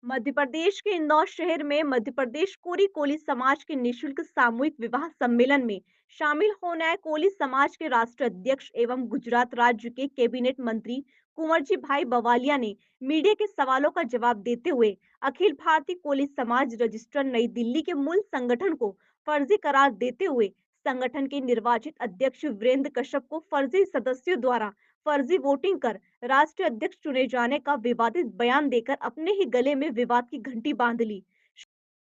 मध्य प्रदेश के इंदौर शहर में मध्य प्रदेश कोरी कोली समाज के निशुल्क सामूहिक विवाह सम्मेलन में शामिल होने आए कोली समाज के राष्ट्रीय अध्यक्ष एवं गुजरात राज्य के कैबिनेट मंत्री कुंवर जी भाई बवालिया ने मीडिया के सवालों का जवाब देते हुए अखिल भारतीय कोली समाज रजिस्ट्रार नई दिल्ली के मूल संगठन को फर्जी करार देते हुए संगठन के निर्वाचित अध्यक्ष वीरेंद्र कश्यप को फर्जी सदस्यों द्वारा फर्जी वोटिंग कर राष्ट्रीय अध्यक्ष चुने जाने का विवादित बयान देकर अपने ही गले में विवाद की घंटी बांध ली।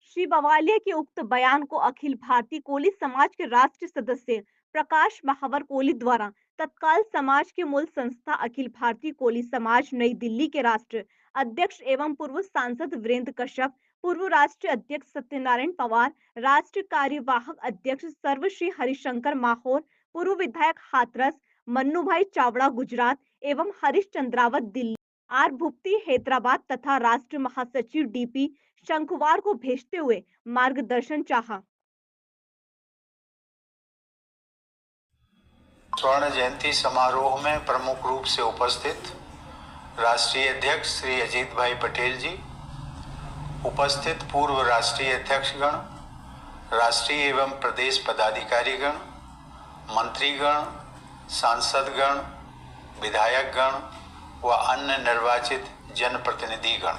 श्री बवालिया के उक्त बयान को अखिल भारतीय कोली समाज के राष्ट्रीय सदस्य प्रकाश महावर कोली द्वारा तत्काल समाज के मूल संस्था अखिल भारतीय कोली समाज नई दिल्ली के राष्ट्रीय अध्यक्ष एवं पूर्व सांसद वीरेंद्र कश्यप, पूर्व राष्ट्रीय अध्यक्ष सत्यनारायण पवार, राष्ट्रीय कार्यवाहक अध्यक्ष सर्वश्री हरिशंकर माहौर, पूर्व विधायक हाथरस मन्नू भाई चावड़ा गुजरात एवं हरीश चंद्रावत दिल्ली, आर भुप्ती हैदराबाद तथा राष्ट्रीय महासचिव डीपी शंखवार को भेजते हुए मार्गदर्शन चाहा। स्वर्ण जयंती समारोह में प्रमुख रूप से उपस्थित राष्ट्रीय अध्यक्ष श्री अजीत भाई पटेल जी, उपस्थित पूर्व राष्ट्रीय अध्यक्षगण, राष्ट्रीय एवं प्रदेश पदाधिकारीगण, मंत्रीगण, सांसदगण, विधायकगण व अन्य निर्वाचित जनप्रतिनिधिगण,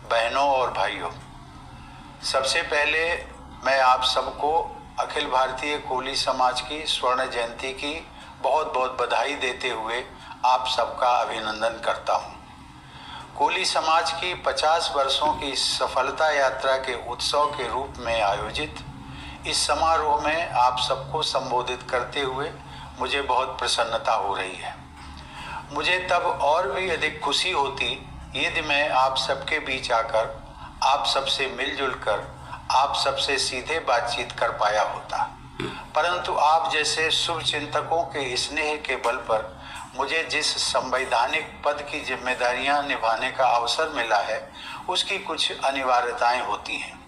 बहनों और भाइयों, सबसे पहले मैं आप सबको अखिल भारतीय कोली समाज की स्वर्ण जयंती की बहुत बहुत बधाई देते हुए आप सबका अभिनंदन करता हूँ। कोली समाज की 50 वर्षों की सफलता यात्रा के उत्सव के रूप में आयोजित इस समारोह में आप सबको संबोधित करते हुए मुझे बहुत प्रसन्नता हो रही है। मुझे तब और भी अधिक खुशी होती यदि मैं आप सबके बीच आकर आप सबसे मिलजुल कर आप सबसे सीधे बातचीत कर पाया होता, परंतु आप जैसे शुभ चिंतकों के स्नेह के बल पर मुझे जिस संवैधानिक पद की जिम्मेदारियां निभाने का अवसर मिला है उसकी कुछ अनिवार्यताएं होती हैं।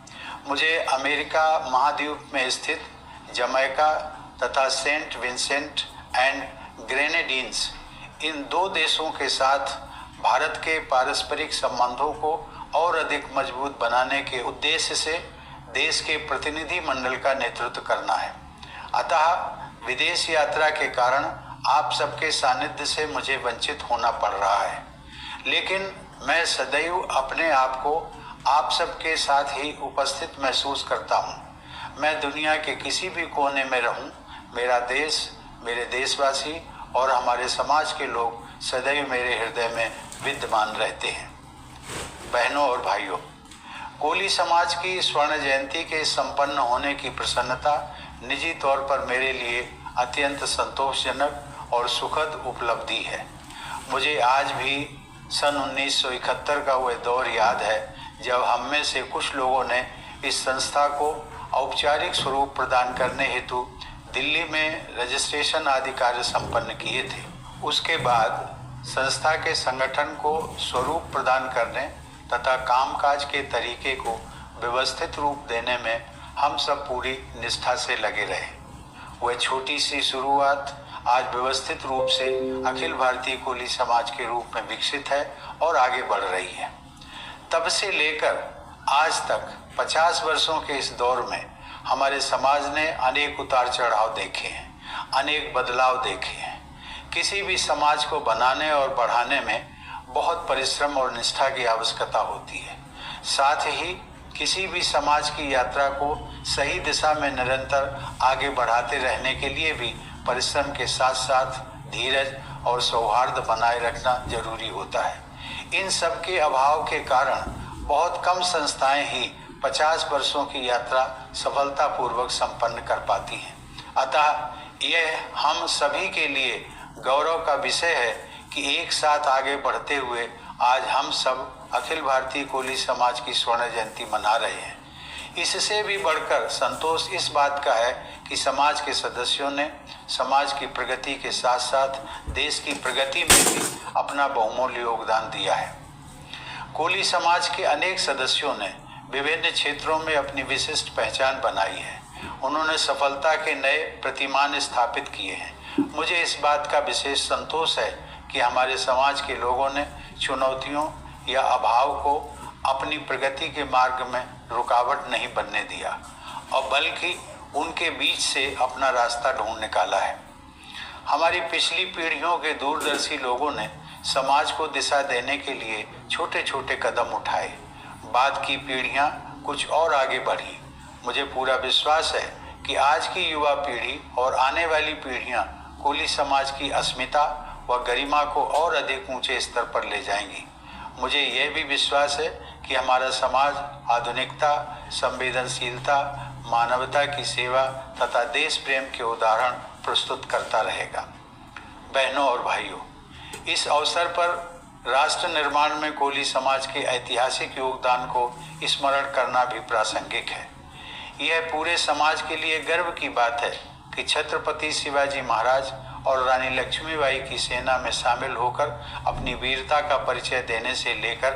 मुझे अमेरिका महाद्वीप में स्थित जमैका तथा सेंट विंसेंट एंड ग्रेनेडिन्स, इन दो देशों के साथ भारत के पारस्परिक संबंधों को और अधिक मजबूत बनाने के उद्देश्य से देश के प्रतिनिधि मंडल का नेतृत्व करना है। अतः विदेश यात्रा के कारण आप सबके सानिध्य से मुझे वंचित होना पड़ रहा है, लेकिन मैं सदैव अपने आप को आप सबके साथ ही उपस्थित महसूस करता हूँ। मैं दुनिया के किसी भी कोने में रहूँ, मेरा देश, मेरे देशवासी और हमारे समाज के लोग सदैव मेरे हृदय में विद्यमान रहते हैं। बहनों और भाइयों, कोली समाज की स्वर्ण जयंती के संपन्न होने की प्रसन्नता निजी तौर पर मेरे लिए अत्यंत संतोषजनक और सुखद उपलब्धि है। मुझे आज भी सन 1971 का वह दौर याद है जब हम में से कुछ लोगों ने इस संस्था को औपचारिक स्वरूप प्रदान करने हेतु दिल्ली में रजिस्ट्रेशन आदि कार्य संपन्न किए थे। उसके बाद संस्था के संगठन को स्वरूप प्रदान करने तथा कामकाज के तरीके को व्यवस्थित रूप देने में हम सब पूरी निष्ठा से लगे रहे। वह छोटी सी शुरुआत आज व्यवस्थित रूप से अखिल भारतीय कोली समाज के रूप में विकसित है और आगे बढ़ रही है। तब से लेकर आज तक 50 वर्षों के इस दौर में हमारे समाज ने अनेक उतार चढ़ाव देखे हैं, अनेक बदलाव देखे हैं। किसी भी समाज को बनाने और बढ़ाने में बहुत परिश्रम और निष्ठा की आवश्यकता होती है। साथ ही किसी भी समाज की यात्रा को सही दिशा में निरंतर आगे बढ़ाते रहने के लिए भी परिश्रम के साथ साथ धीरज और सौहार्द बनाए रखना जरूरी होता है। इन सब के अभाव के कारण बहुत कम संस्थाएं ही 50 वर्षों की यात्रा सफलतापूर्वक संपन्न कर पाती हैं। अतः यह हम सभी के लिए गौरव का विषय है कि एक साथ आगे बढ़ते हुए आज हम सब अखिल भारतीय कोली समाज की स्वर्ण जयंती मना रहे हैं। इससे भी बढ़कर संतोष इस बात का है कि समाज के सदस्यों ने समाज की प्रगति के साथ साथ देश की प्रगति में भी अपना बहुमूल्य योगदान दिया है। कोली समाज के अनेक सदस्यों ने विभिन्न क्षेत्रों में अपनी विशिष्ट पहचान बनाई है। उन्होंने सफलता के नए प्रतिमान स्थापित किए हैं। मुझे इस बात का विशेष संतोष है कि हमारे समाज के लोगों ने चुनौतियों या अभाव को अपनी प्रगति के मार्ग में रुकावट नहीं बनने दिया और बल्कि उनके बीच से अपना रास्ता ढूंढ निकाला है। हमारी पिछली पीढ़ियों के दूरदर्शी लोगों ने समाज को दिशा देने के लिए छोटे छोटे कदम उठाए। बाद की पीढ़ियां कुछ और आगे बढ़ी। मुझे पूरा विश्वास है कि आज की युवा पीढ़ी और आने वाली पीढ़ियां कोली समाज की अस्मिता व गरिमा को और अधिक ऊंचे स्तर पर ले जाएंगी। मुझे यह भी विश्वास है कि हमारा समाज आधुनिकता, संवेदनशीलता, मानवता की सेवा तथा देश प्रेम के उदाहरण प्रस्तुत करता रहेगा। बहनों और भाइयों, इस अवसर पर राष्ट्र निर्माण में कोली समाज के ऐतिहासिक योगदान को स्मरण करना भी प्रासंगिक है। यह पूरे समाज के लिए गर्व की बात है कि छत्रपति शिवाजी महाराज और रानी लक्ष्मीबाई की सेना में शामिल होकर अपनी वीरता का परिचय देने से लेकर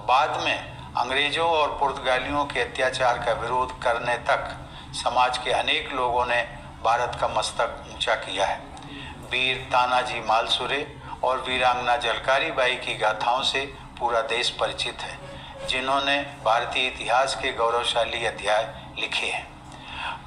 बाद में अंग्रेजों और पुर्तगालियों के अत्याचार का विरोध करने तक समाज के अनेक लोगों ने भारत का मस्तक ऊंचा किया है। वीर तानाजी मालसुरे और वीरांगना झलकारी बाई की गाथाओं से पूरा देश परिचित है, जिन्होंने भारतीय इतिहास के गौरवशाली अध्याय लिखे हैं।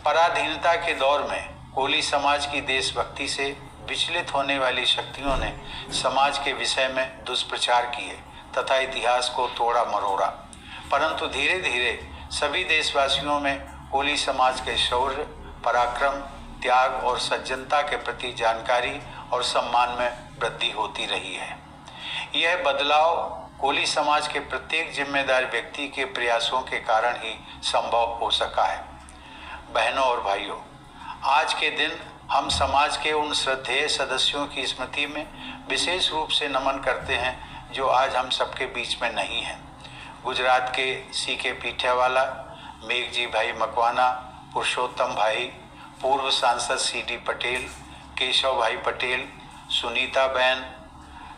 पराधीनता के दौर में कोली समाज की देशभक्ति से विचलित होने वाली शक्तियों ने समाज के विषय में दुष्प्रचार किए तथा इतिहास को तोड़ा मरोड़ा, परंतु धीरे धीरे सभी देशवासियों में कोली समाज के शौर्य, पराक्रम, त्याग और सज्जनता के प्रति जानकारी और सम्मान में वृद्धि होती रही है। यह बदलाव कोली समाज के प्रत्येक जिम्मेदार व्यक्ति के प्रयासों के कारण ही संभव हो सका है। बहनों और भाइयों, आज के दिन हम समाज के उन श्रद्धेय सदस्यों की स्मृति में विशेष रूप से नमन करते हैं जो आज हम सबके बीच में नहीं हैं। गुजरात के सीके पीठेवाला, मेघजी भाई मकवाना, पुरुषोत्तम भाई, पूर्व सांसद सीडी पटेल, केशव भाई पटेल, सुनीता बहन,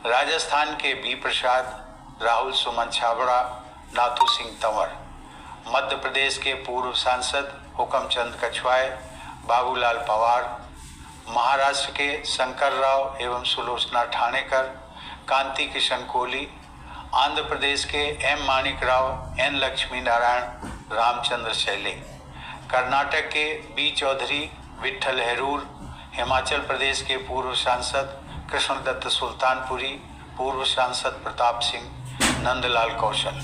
राजस्थान के बी प्रसाद, राहुल सुमन छाबड़ा, नाथू सिंह तंवर, मध्य प्रदेश के पूर्व सांसद हुकमचंद कछवाए, बाबूलाल पवार, महाराष्ट्र के शंकर राव एवं सुलोचना ठाणेकर, कांति किशन कोली, आंध्र प्रदेश के एम माणिक राव, एन लक्ष्मी नारायण, रामचंद्र शैले, कर्नाटक के बी चौधरी, विठल हेरूर, हिमाचल प्रदेश के पूर्व सांसद कृष्णदत्त सुल्तानपुरी, पूर्व सांसद प्रताप सिंह, नंदलाल कौशल,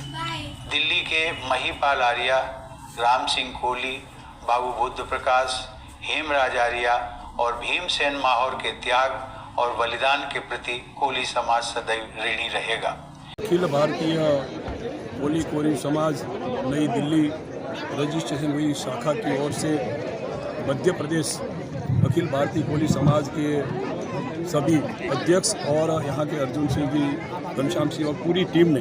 दिल्ली के महीपाल आर्या, राम सिंह कोहली, बाबू बुद्ध प्रकाश, हेमराज आर्या और भीमसेन माहौर के त्याग और बलिदान के प्रति कोली समाज सदैव ऋणी रहेगा। अखिल भारतीय कोली समाज नई दिल्ली रजिस्ट्रेशन हुई शाखा की ओर से मध्य प्रदेश अखिल भारतीय कोली समाज के सभी अध्यक्ष और यहाँ के अर्जुन सिंह जी, घनश्याम सिंह और पूरी टीम ने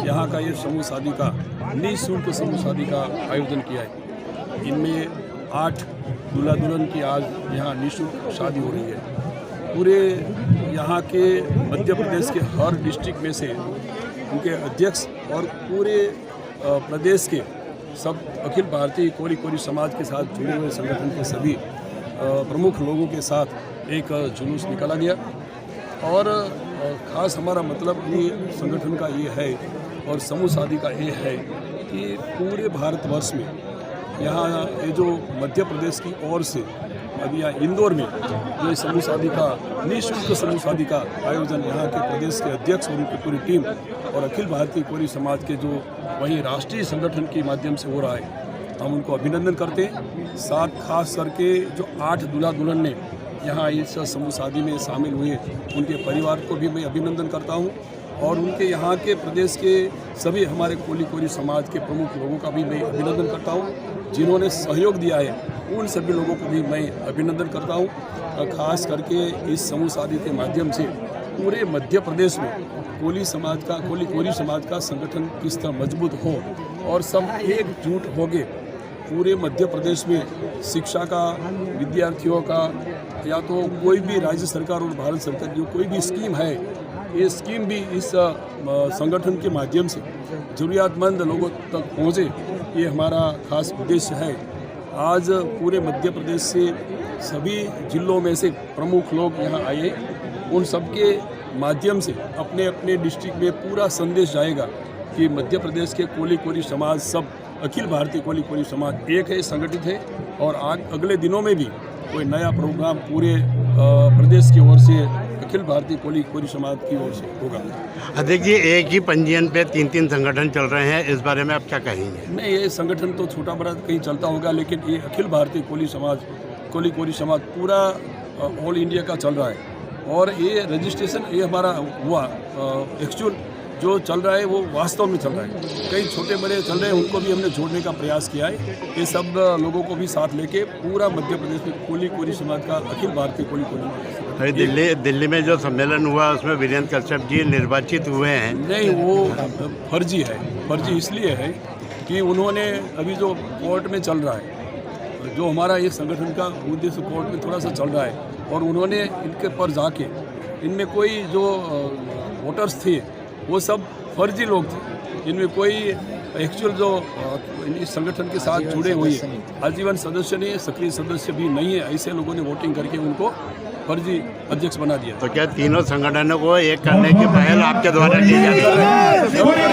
यहाँ का ये समूह शादी का निःशुल्क समूह शादी का आयोजन किया है। इनमें 8 दूल्हा दुल्हन की आज यहाँ निःशुल्क शादी हो रही है। पूरे यहाँ के मध्य प्रदेश के हर डिस्ट्रिक्ट में से उनके अध्यक्ष और पूरे प्रदेश के सब अखिल भारतीय कोली समाज के साथ जुड़े हुए संगठन के सभी प्रमुख लोगों के साथ एक जुलूस निकाला गया। और ख़ास हमारा मतलब ये संगठन का ये है और समूह शादी का ये है कि पूरे भारतवर्ष में यहाँ ये जो मध्य प्रदेश की ओर से अभी यहाँ इंदौर में जो समूह शादी का निःशुल्क समूह शादी का आयोजन यहाँ के प्रदेश के अध्यक्ष और उनकी पूरी टीम और अखिल भारतीय कोली समाज के जो वहीं राष्ट्रीय संगठन के माध्यम से हो रहा है, हम उनको अभिनंदन करते हैं। साथ खास करके जो 8 दूल्हा दुल्हन ने यहाँ इस समूह शादी में शामिल हुए उनके परिवार को भी मैं अभिनंदन करता हूँ और उनके यहाँ के प्रदेश के सभी हमारे कोली समाज के प्रमुख लोगों का भी मैं अभिनंदन करता हूँ। जिन्होंने सहयोग दिया है उन सभी लोगों को भी मैं अभिनंदन करता हूँ। खास करके इस समूह शादी के माध्यम से पूरे मध्य प्रदेश में कोली समाज का संगठन किस तरह मजबूत हो और सब एकजुट होके पूरे मध्य प्रदेश में शिक्षा का, विद्यार्थियों का या तो कोई भी राज्य सरकार और भारत सरकार की कोई भी स्कीम है, ये स्कीम भी इस संगठन के माध्यम से ज़रूरियातमंद लोगों तक पहुँचे, ये हमारा खास उद्देश्य है। आज पूरे मध्य प्रदेश से सभी जिलों में से प्रमुख लोग यहाँ आए, उन सबके माध्यम से अपने अपने डिस्ट्रिक्ट में पूरा संदेश जाएगा कि मध्य प्रदेश के कोली कोरी समाज सब अखिल भारतीय कोली कोरी समाज एक है, संगठित है और अगले दिनों में भी कोई नया प्रोग्राम पूरे प्रदेश की ओर से अखिल भारतीय कोली कोरी समाज की ओर से होगा। देखिए, एक ही पंजीयन पे 3-3 संगठन चल रहे हैं, इस बारे में आप क्या कहेंगे? नहीं, ये संगठन तो छोटा बड़ा कहीं चलता होगा, लेकिन ये अखिल भारतीय कोली कोरी समाज पूरा ऑल इंडिया का चल रहा है और ये रजिस्ट्रेशन ये हमारा हुआ एक्चुअल जो चल रहा है वो वास्तव में चल रहा है। कई छोटे बड़े चल रहे हैं, उनको भी हमने जोड़ने का प्रयास किया है। ये सब लोगों को भी साथ लेके पूरा मध्य प्रदेश में कोली कोरी समाज का अखिल भारतीय कोली कोरी। दिल्ली में जो सम्मेलन हुआ उसमें वीरेंद्र कश्यप जी निर्वाचित हुए हैं। नहीं, वो फर्जी है। फर्जी इसलिए है कि उन्होंने अभी जो कोर्ट में चल रहा है, जो हमारा एक संगठन का उद्देश्य कोर्ट में थोड़ा सा चल रहा है और उन्होंने इनके पर जाके इनमें कोई जो वोटर्स थे वो सब फर्जी लोग थे। इनमें कोई एक्चुअल जो इस संगठन के साथ जुड़े हुए आजीवन सदस्य नहीं है, सक्रिय सदस्य भी नहीं है, ऐसे लोगों ने वोटिंग करके उनको फर्जी अध्यक्ष बना दिया। तो क्या तीनों संगठनों को एक करने की पहल आपके द्वारा की जा रही है?